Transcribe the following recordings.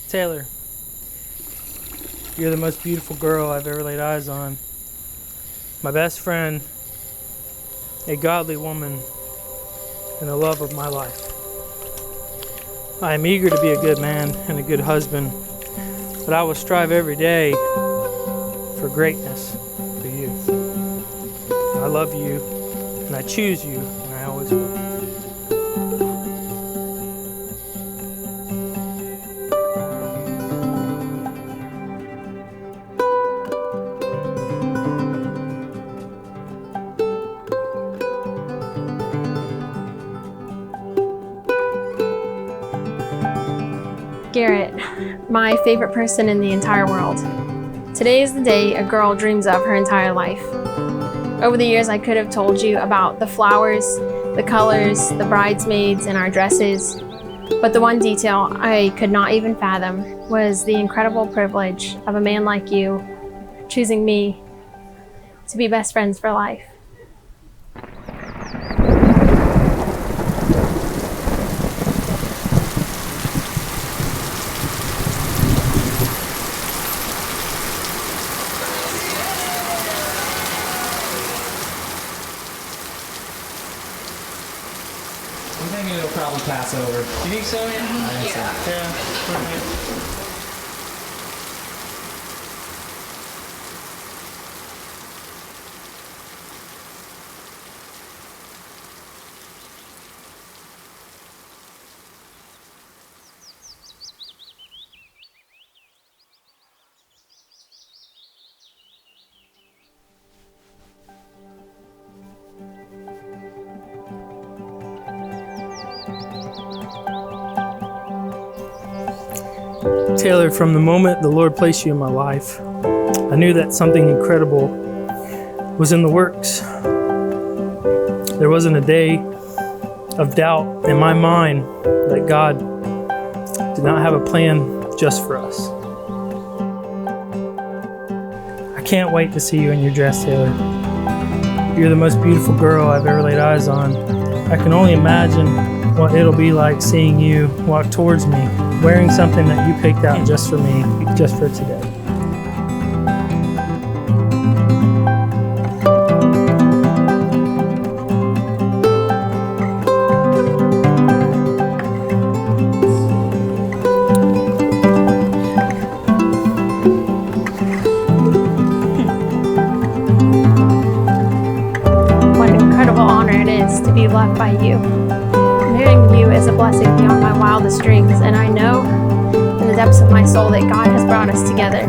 Taylor, you're the most beautiful girl I've ever laid eyes on. My best friend, a godly woman, and the love of my life. I am eager to be a good man and a good husband, but I will strive every day for greatness for you. I love you, and I choose you, and I always will. Garrett, my favorite person in the entire world. Today is the day a girl dreams of her entire life. Over the years, I could have told you about the flowers, the colors, the bridesmaids, and our dresses, but the one detail I could not even fathom was the incredible privilege of a man like you choosing me to be best friends for life. I think it'll probably pass over. You think so, Andy? I think so. Yeah. Taylor, from the moment the Lord placed you in my life, I knew that something incredible was in the works. There wasn't a day of doubt in my mind that God did not have a plan just for us. I can't wait to see you in your dress, Taylor. You're the most beautiful girl I've ever laid eyes on. I can only imagine what it'll be like seeing you walk towards me, wearing something that you picked out just for me, just for today. What an incredible honor it is to be loved by you. Marrying you is a blessing beyond my wildest dreams, and I know in the depths of my soul that God has brought us together.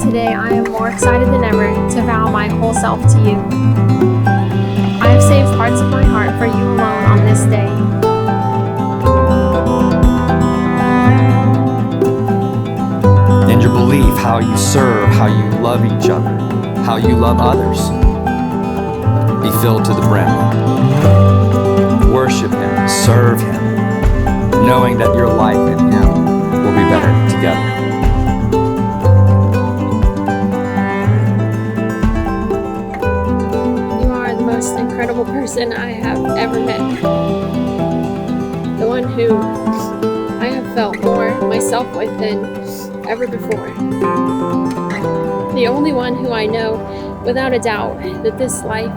Today I am more excited than ever to vow my whole self to you. I have saved parts of my heart for you alone on this day. And your belief, how you serve, how you love each other, how you love others, be filled to the brim. Worship Him, serve Him, knowing that your life in Him will be better together. You are the most incredible person I have ever met. The one who I have felt more myself with than ever before. The only one who I know without a doubt that this life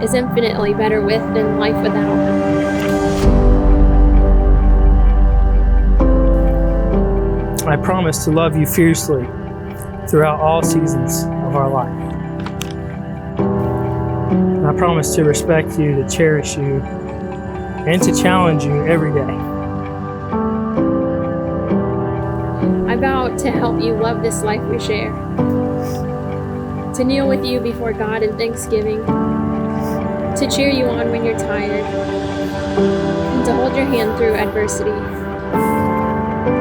is infinitely better with than life without. I promise to love you fiercely throughout all seasons of our life. And I promise to respect you, to cherish you, and to challenge you every day. I vow to help you love this life we share, to kneel with you before God in thanksgiving, to cheer you on when you're tired, and to hold your hand through adversity.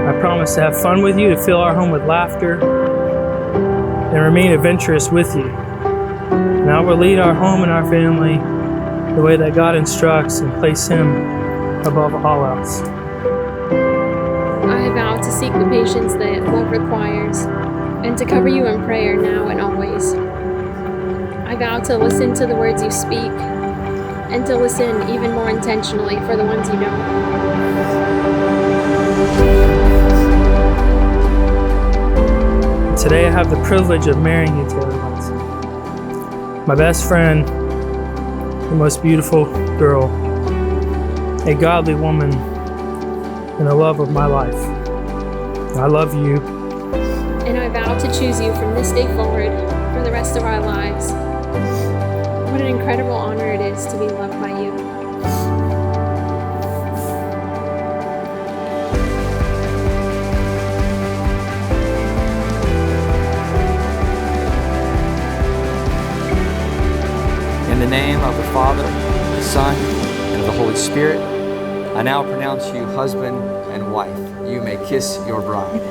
I promise to have fun with you, to fill our home with laughter, and remain adventurous with you. And I will lead our home and our family the way that God instructs and place Him above all else. I vow to seek the patience that love requires, and to cover you in prayer now and always. I vow to listen to the words you speak, and to listen even more intentionally for the ones you don't. today I have the privilege of marrying you, Taylor. My best friend, the most beautiful girl, a godly woman, and the love of my life. I love you. And I vow to choose you from this day forward for the rest of our lives. What an incredible honor it is to be loved by you. In the name of the Father, the Son, and of the Holy Spirit, I now pronounce you husband and wife. You may kiss your bride.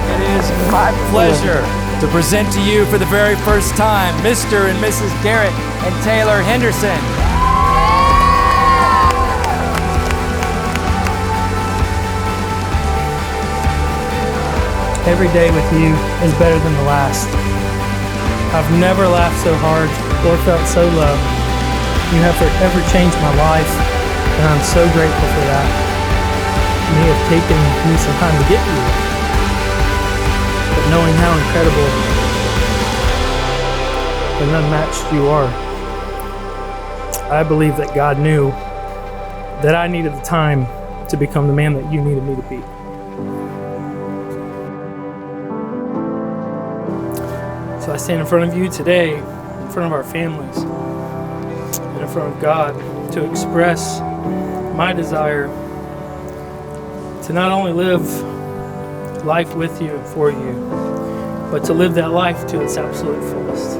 It is my pleasure to present to you for the very first time Mr. and Mrs. Garrett and Taylor Henderson. Every day with you is better than the last. I've never laughed so hard or felt so loved. You have forever changed my life, and I'm so grateful for that. You have taken me some time to get here, but knowing how incredible and unmatched you are, I believe that God knew that I needed the time to become the man that you needed me to be. So I stand in front of you today, in front of our families, and in front of God, to express my desire to not only live life with you and for you, but to live that life to its absolute fullest.